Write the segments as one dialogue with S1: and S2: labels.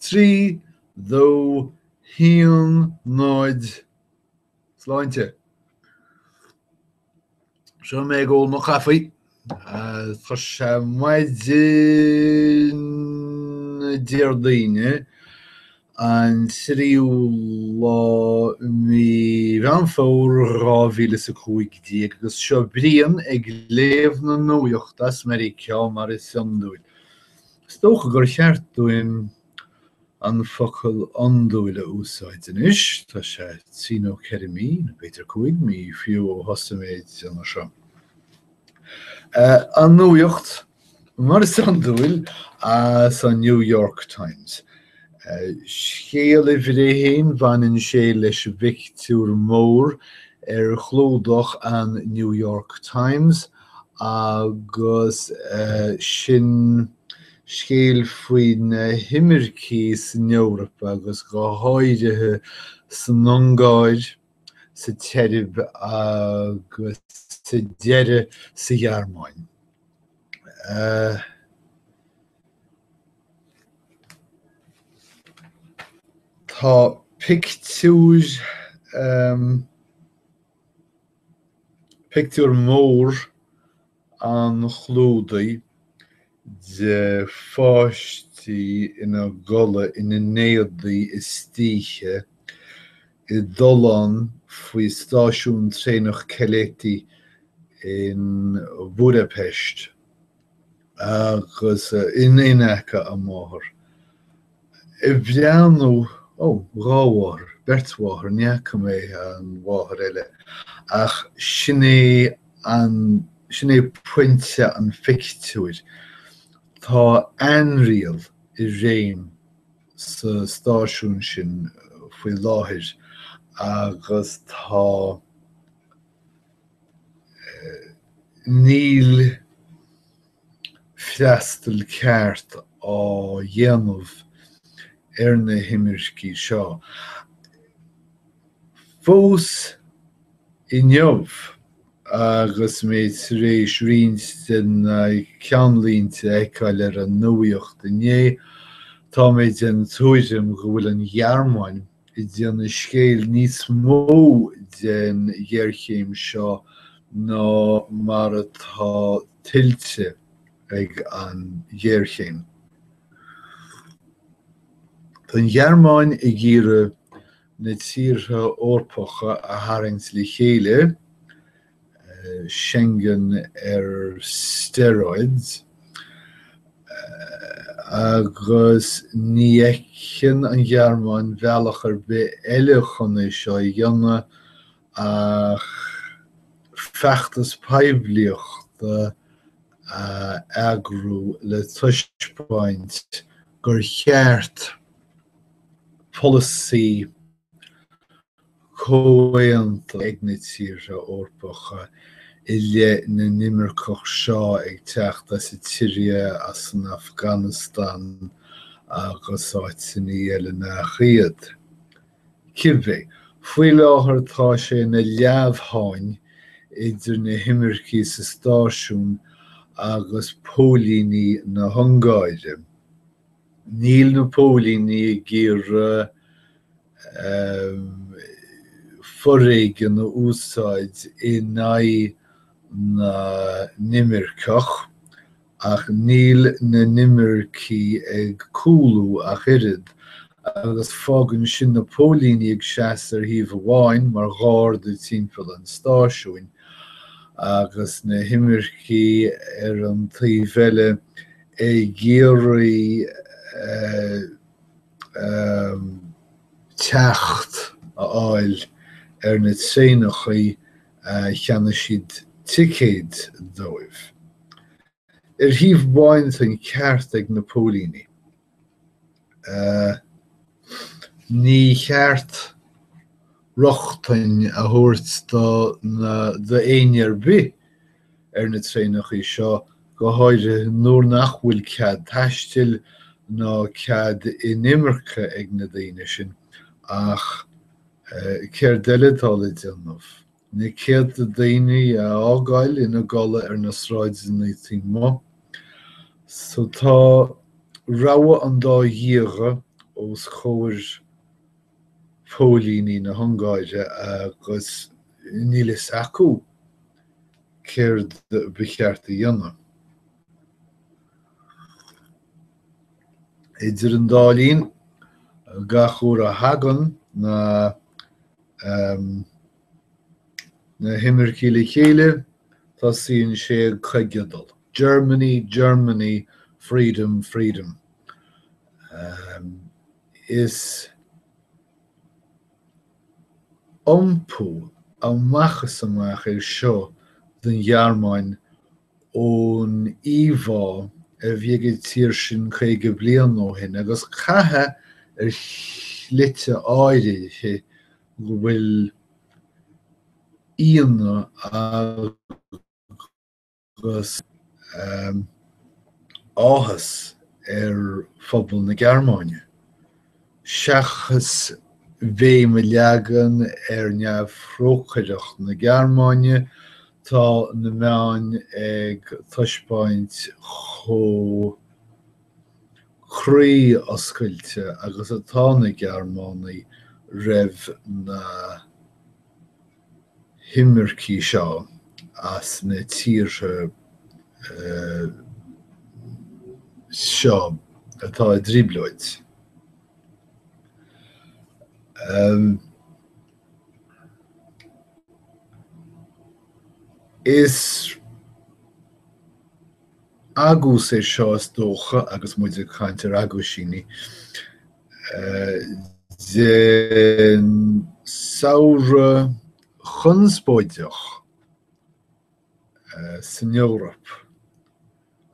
S1: trí dó híon náid sláinte. Seo mé ggóil mo chafaí. Tá sé maidin déardaoine an siríú lá mí bhean fór 2015 agus seo bríon ag léamh na nuaíochtas mar í ceall mar is siondúil. Stocha gur cheartúin an focail andúile úsáid inis, tá sé tíó ceirmí na beidir cuaig mí fiú ó hosaméid an seo. An nuaíocht mar is andúil san New York Times. Scéal I bhréhéin bhain sé leis victúr mór chlódach an New York Times agus sin scéal faoin himircí san Eorpa agus go háirithe san nongáid sa teirib agus sa deire sa ghearmáin. Tá pictiúr mór an chlúdaí de fáistí ina gcolla ina néadaí is tíche I dulán faoi stáisiún trénach Keleti in Budapest agus in Éineacha an máthair. I bhreanú ráháthair, bertmháthair, neacha mé an mháthair eile ach sinné puinte an fictiúir. Tá anrial I réim sa stáisiún sin faoi láthir agus tá níl freastal ceart á dhéanamh na himircí seo. Fós I neamh agus méid rééis rionstin ceanlínte eiceáil an nuaíocht inné, tá méid an túirim go bhfuil an ghearmáin I dtí scéal níos mó den dhearchéim seo ná mar atá tuilte ag an dhearchéim. Tá an ghearmáin I gcíre na tíortha orpacha a tharraingt le chéile, Schengen steroids, agus ní éicinn an ghearmáin bhealach be eile chuna seo I dhéanamh ach feachtas poiblíochta agrú le tuispáint gur cheart policy cóhaonta ag na tíortha orpacha I le na nimirceach seo ag teachta sa Tíre a san Afghanistan agus áit san eile na chiad. Cibé, faoi láthair tá sé na leabhtháin idir na himircí sa stáisiún agus pólíní na Hungáide. Níl na pólíní gcéire forréige na úsáid I naigh na nimirceach ach níl na nimircí ag cúlú a chirid agus fágann sin na pólíní ag seaas híomh amháin mar ghár de timpeall an stáisiúin agus na himircí an taobheile géirí teacht a áil na trénachaí cheanna siad ticéad dóibh. Híomh bhaint an ceart ag na pólíní. Ní cheart rochtain a thabhairt do éonar bith na trénachaí seo go háirithe nuair nach bhfuil cead taistil ná cead inimirce ag na daoine sin ach céir deiletála déanamh. Ní céad a daoine ágáil ina gcolla na sráid na tímá. So tá rabha an dá dhiagha ó os chóir fólíní na Hungáide agus nílas acu céir becheart a dhéanamh. Idir an dálín gachúr a hagan na himmercí le chéile tá síonn sé chuigeadal. Germany, Germany, freedom, freedom. Is iompú amachchas amach seo den Gearmáin ón íomhá a bhíoga tír sin chuige bliain ó hin, agus cathe lite áirithe go bhfuil íonna agus áthas phobal na Gearmáine. Seachas bhé me leagan neamh fróchaireacht na Gearmáine tá na meáin ag tuispeint cho chraí oscailte agus atá na Gearmánaí raibh na himmercí seo as na tíre seo atá dríbleid. Is agus é seo is dócha agus muidir chaintear agus síní den saoire chunspóideach san Eorop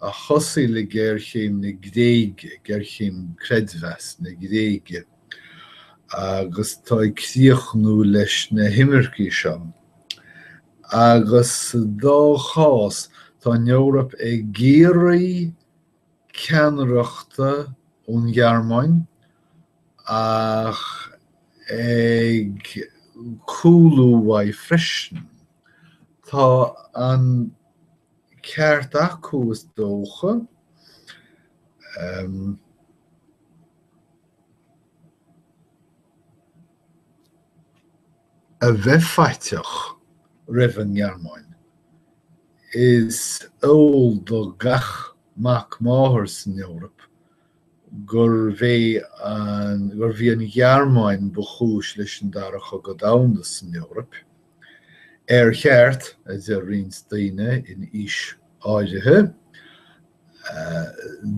S1: a chosaí le géirchéim na gréige, géirchéim credmheas na gréige agus tá ag críochnú leis na himmercí seo. Agus dá chás tá an Eorop ag géirí ceannaireachta ón Gearmáin ach ag cúlú freisin. Tá an ceart acu is dócha a bheith faiteach roimh an Gearmáin is eol do gach mac máthair san Eorop gur bhí an Gearmáin buchúis leis an daracha go damhna san Eorop. Cheart as a rins daine in is áirithe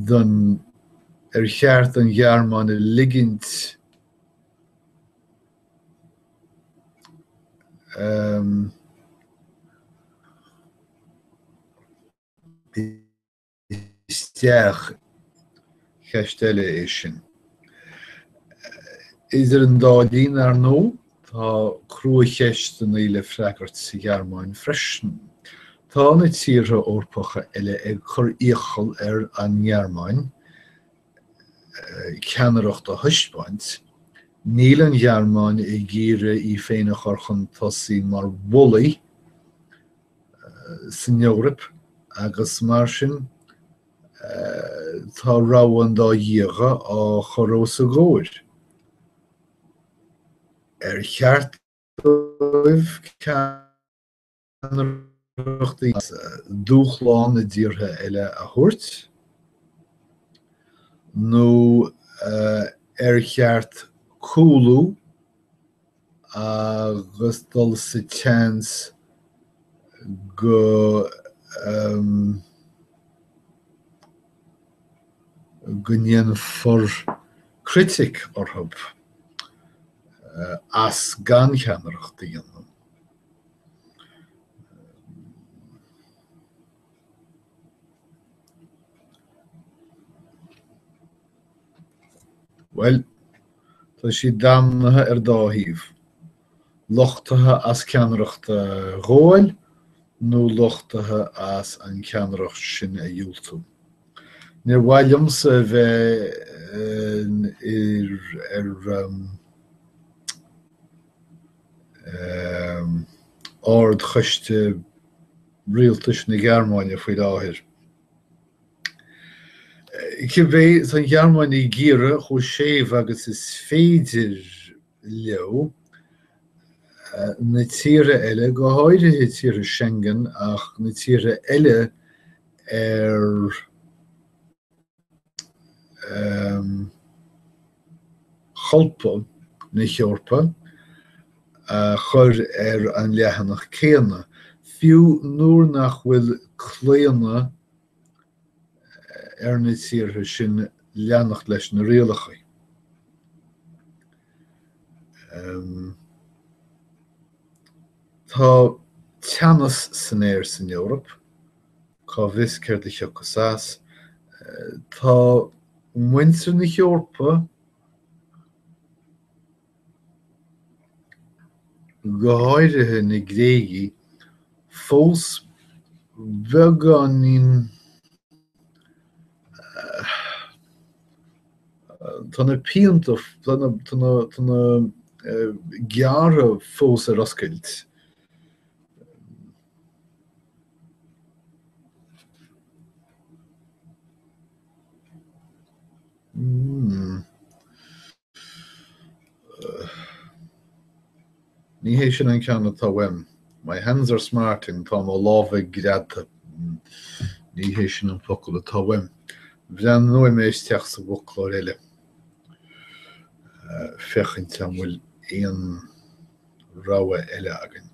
S1: don cheart an Gearmáin a ligint isteach cheistelle é sin. Is an dálín nó tá crua cheist an ile freagart sa Gearmáin freisin. Tá na tíre orpacha eile ag chur íochal an Gearmáin ceannaireacht a thuispeint. Níl an Gearmáin i gcíre í féin a chorchan tosaí mar bolaí san Eorop agus mar sin tá ráhan dá díoga á chorós a ggóir. Cheart ceannaireachtaí dúchláin na díortha eile a thuirt nó cheart cúlú agus dul sa chance go gníon for critic orthab as gan cheannaireachta dhéanam. Well, tá sí damnathe dáthíomh. Lochtathe as ceannaireachta gháil nó lochtathe as an ceannaireacht sin a dúiltú. Níor bhailimsa a bheith ard chuiste rialtais na Gearmáine faoi láthair. Cibé san Gearmáin í gíre chu séh agus is féidir leo na tíre eile go háirithe tíre Schengen ach na tíre eile cholpa na Eorpa chur an leathanach céanna. Fiú nuair nach bhfuil cléanna na tíre sin leannacht leis na réalacha. Tá teannas san éir san Eorp, cá bhis céir de Seachasás. Tá muintir na Eorpa go háirithe na Gréigi fós beganín tána píanta tána gearra fós a rascailt. Ní hééis sin an ceanna tá weim. My hands are smarting tá má lábh greadta. Ní hééis sin an focail a tá weim. Bhean nua mééis teach sa bhuaclár eile. Fechint an bhfuil éon ráha eile agan.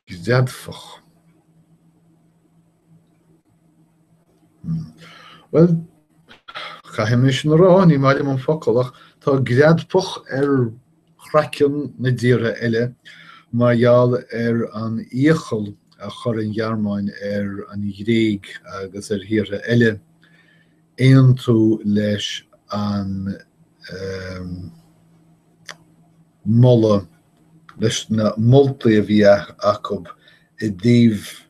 S1: Greadfach. Well, chaim is na rá, ní maidim an focail ach tá greadfach chraician na díre eile margheall an íochail a chur an Gearmáin an Gréig agus híre eile éon tú leis an molla leis na moltaí a bhí acu I dtíobh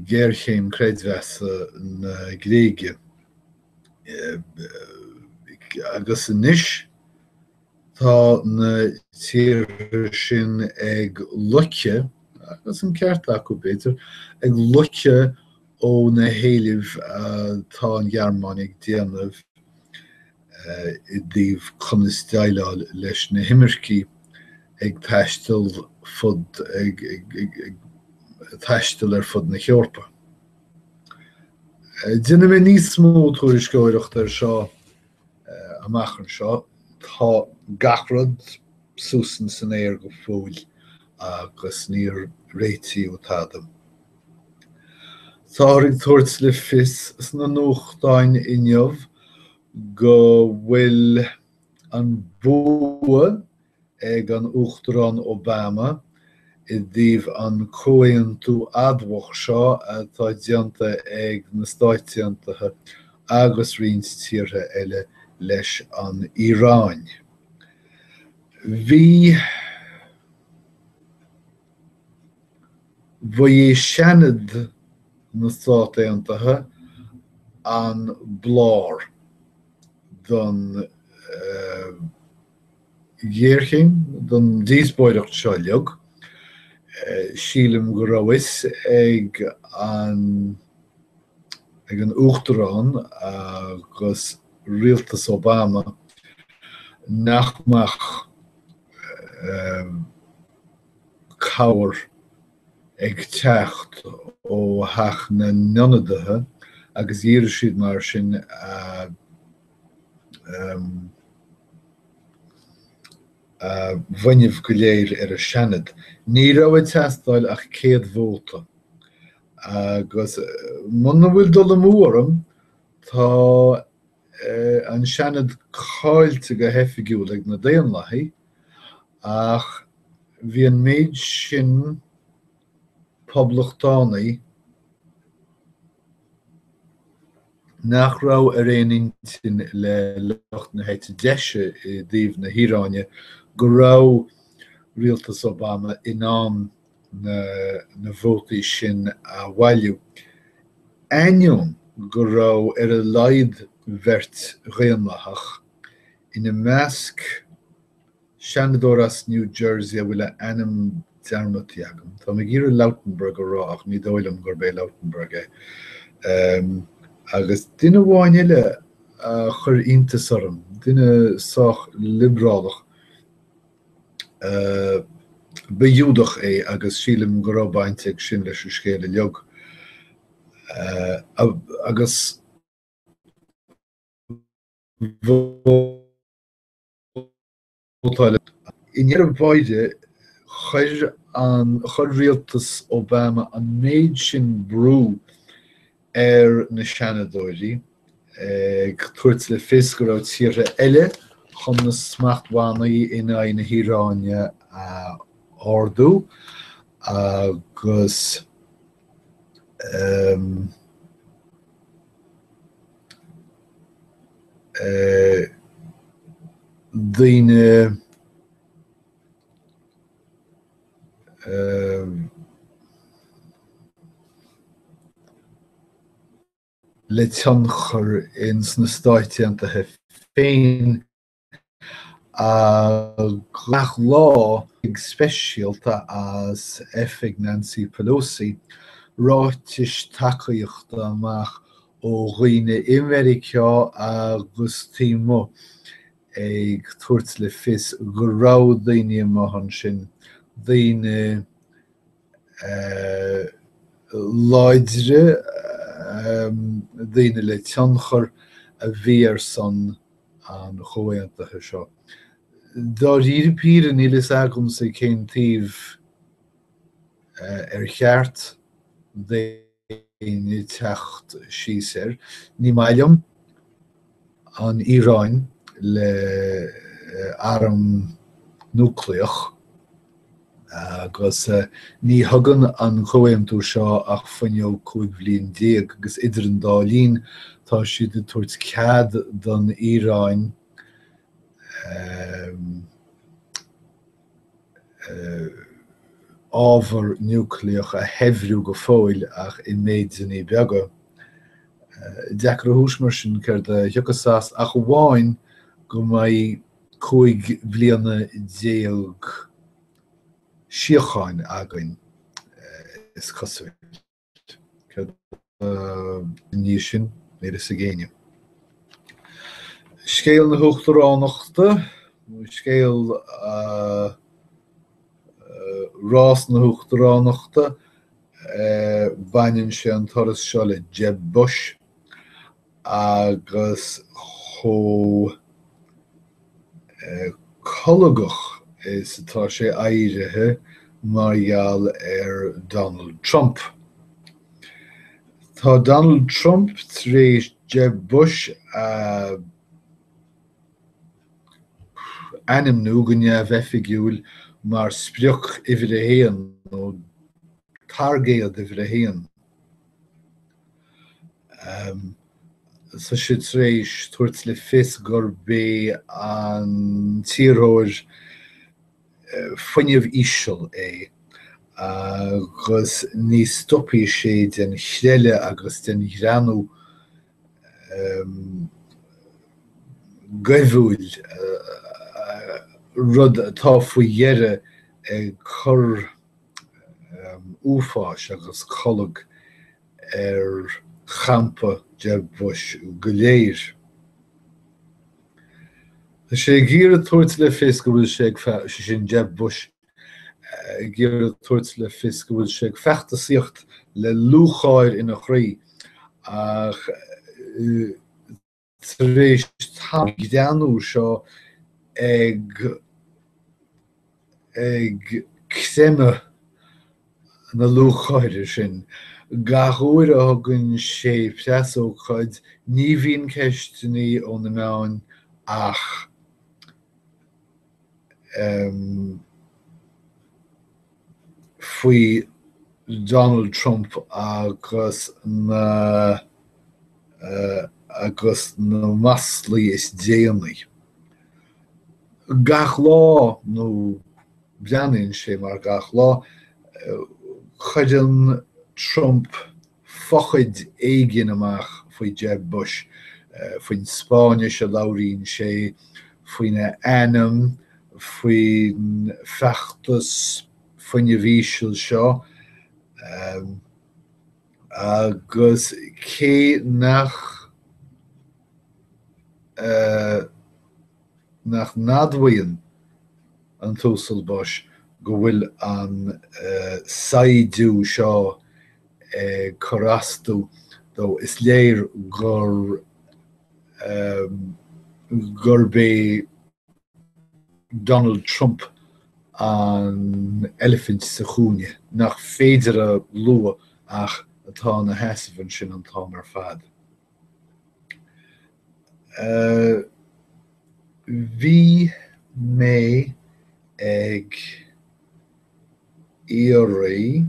S1: géirchéim creidmheasa na Gréige. Agus inis tá na tíre sin ag luiche, agus an ceart acu béidir, ag luiche ó na héilimh tá an Gearmáin ag déanamh I dtíobh chunastáileáil leis na himircí ag taistil fud ag taistil fud na Eorpa. Dinne mé níos smó tuairiscéireacht seo amachchan seo, tá gachrad suasan san éir go fóil agus níor réití ó tádam. Tá ag tuairt le fios sna nuachtáin inniuh go bhfuil an bua ag an Uachtarán Obama I dtíobh an cóaon tú admhach seo atá déanta ag na Stáit Aontaithe agus roinnt tíre eile leis an Iráin. Bhí seanad na Stáit Aontaithe an blár don géirchéim don díosbóireacht seo leog. Sílim go rabhas ag an Uachtarán agus rialtas Obama nachmach cabhair ag teacht ó theach na nionadaithe agus dhéireadh siad mar sin bhainneamh go léir a seanad. Ní raibh teastáil ach 100 vóta. Agus muna bhfuil dul amórm tá an seanad cáilte go heifigiúil ag na Déanlaithe ach bhí an méid sin poblachtánaí nach raibh réon le lucht na héite deise I dtíobh na Híráine go raibh rialtas Obama inán na bhótaí sin a bhailiú. Ainneoin go raibh a laghad bheirt réamlathach ina measc seanadóras New Jersey a bhfuil anam dearnat agam. Tá mé gír Lautenberg rá ach ní dóilem gur bé Lautenberg agus duine bháin eile chur intasarm, duine soch liberálach beúdach agus sílim go rábaint ag sin leis scéile leog. Agus inéar bhaide chuir rialtas Obama an méid sin brú na seanadóirí tuairt le fios go raibh tíre eile chun na smachtbhánaí ina híráine ardú agus daoine le tionchar ins na stáitiantathe féin gach lá ag speisialta as effig Nancy Pelosi ráitis tacaíochta amach ó dhaoine America agus tímo ag tuairt le fios go raibh daoine amach sin daoine láidre daoine le tionchar a bhí ar son an chomhaontaithe seo. Dá rípíre nílas agam sa cén taobh ar cheart daoine teacht síos ní mailim an Iráin le arm núcleach agus ní thugann an chomhaontas seo ach fainneamh 5 bliain déag agus idir an dálín tá siad tuairt cead don Iráin ábhar núcleach a heimhriú go fóill ach in méid san é beaga. Deacair thuais mar sin chuir de thiocasás ach go bháin go mbeidh 5 bliana déag síocháin againn is cosúil. Ní sin méidir sa géine. Scéal na Uachtaránachta, scéal rás na Uachtaránachta, baineann sé an toras seo le Jeb Bush agus chomh colagach is atá sé éirithe margheall ar Donald Trump. Tá Donald Trump tar éis Jeb Bush animnú go neamh oifigiúil mar sprioc uimhir a héan nó targéad uimhir a héan. Sa siad tar éis tuairt le fios gur bé an tíorthóir fuinneamh íseal agus ní stoppaí sé den chréile agus den ghreanú gaibhúil rud atá faoi dheire ag chur uafás agus coladh ar champa Jeb Bush go léir. Tá sé gíre tuairt le fios go bhfuil sé sin Jeb Bush gíre tuairt le fios go bhfuil sé feachtasaíocht le lúcháir ina chraí ach tar éis tá gceanú seo ag chéime na lúcháire sin. Gach uair a thugann sé pleasó chuid ní bhíonn ceisteanaí ó na meáin ach faoi Donald Trump agus na maslaí is déanaí. Gach lá nó bheanann sé mar gach lá chuideann Trump fochaid éigin amach faoi Jeb Bush, faoin Spáine se labhraíonn sé, faoine ainm, faoin feachtas funne víisiil seo agus cé nach nadmhaíonn an tosal bos go bhfuil an saidú seo chorastú dó is léir gur bé Donald Trump an elephant sa chúne nach féidir a lua ach atá na heasmhann sin an tá mar fad. Bhí mé ag iarraí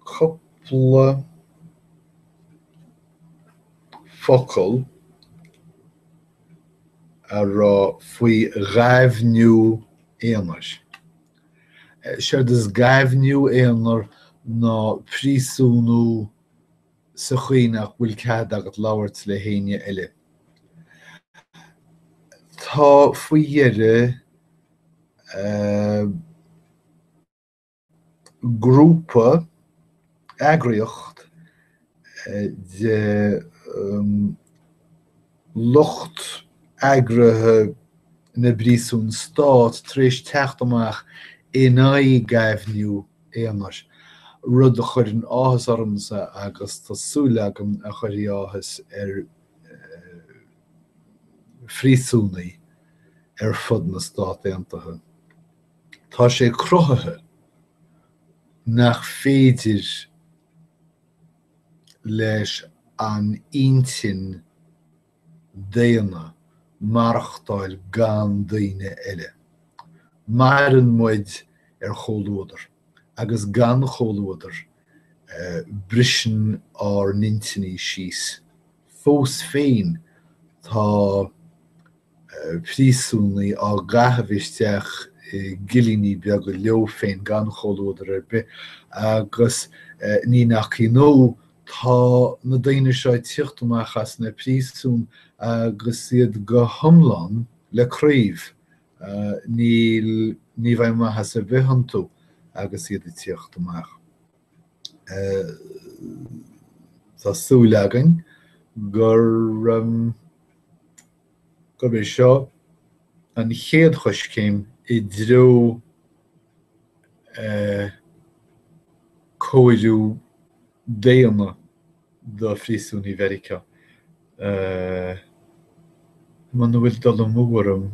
S1: coppla focail a rá faoi ghaimhniú éanar. Seir is ghaimhniú éanar ná príosúnú sa chuoineach bhfuil cead agat labhairt le héine eile. Tá faoi dheire grúpa eagraíocht de lucht eagrathe na bríosún stát tar éis teacht amach éanaí ghaimhniú éanar. Rud a chuir an áthas ormsa agus tásúil agam a chuirí áthas phríosúnaí fud na Stát Aontaithe. Tá sé cruthaithe nach féidir leis an intin déana marachtáil gan daoine eile. Maireann muid chomhlúdar, agus gan chomhlúdar brisean nintinní síos. Fós féin tá príosúnaí á gcaitheamh gilíní beag go leo féin gan chomhlúdar be, agus ní nach nó tá na daoine seo tíocht amach as na príosún agus iad go thomláin le craobh. Ní bheidh maithe sa bheithantú agus iad tíocht amach. Tásúil againn gur bhí seo an chéad choiscéim i dtreo cóidú déana do phríosún Ibérica. Man bhfuil dul an mhuarm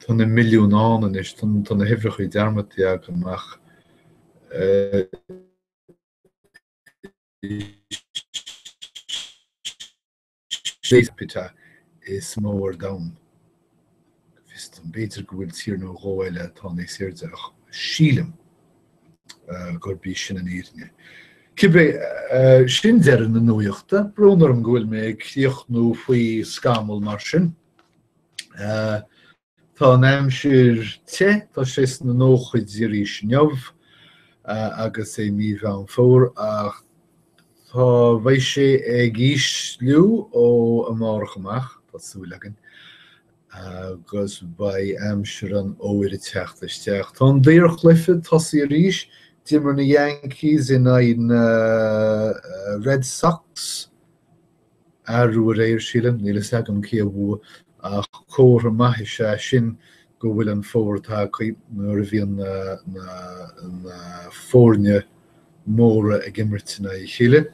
S1: tá na milliún ánan is tá na hifrechaí dearmatí agamach séipita is mór dam. Vis an beter go bhfuil tír nó gháile tá é séirdeach sílam gur bí sin an íirne. Cibé sin dearan na nuaíochta, brónar an ghfuil mé críochnú faoi scamal mar sin. Tá an aimsir te, tá sé na nóchuid díris neamh agus é míbh an fór ach tá bheidh sé ag ísliú ó amárach amach, tásúil againn, agus ba aimsir an óir teach isteach. Tá an déarch lifid tosaí arís, dimar na Yankees in ein Red Sox arú a réir sílam, nílas agam cí a bhua ach cór maithí sé sin go bhfuil an fórtá chuí nuair a bhíon na fórne móra ag imirtina i chéile.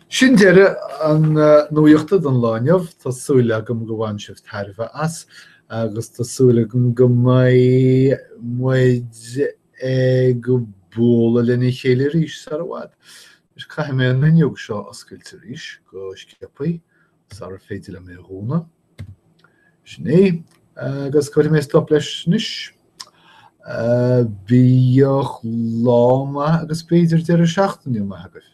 S1: Sin deire an nuaíochta don láineamh tásúil agam go bhain sibh tarbh as agus tásúil agam go mbeidh muid go bóla lena chéile arís ar a bhfad. Is caiithim mé an miniuog seo oscailte arís go sciapaí sar féidir le mé róna. Sin é, agus chuir mé stop leis níos. Bíoch láma agus beidir deir a seachtainniu maith agah.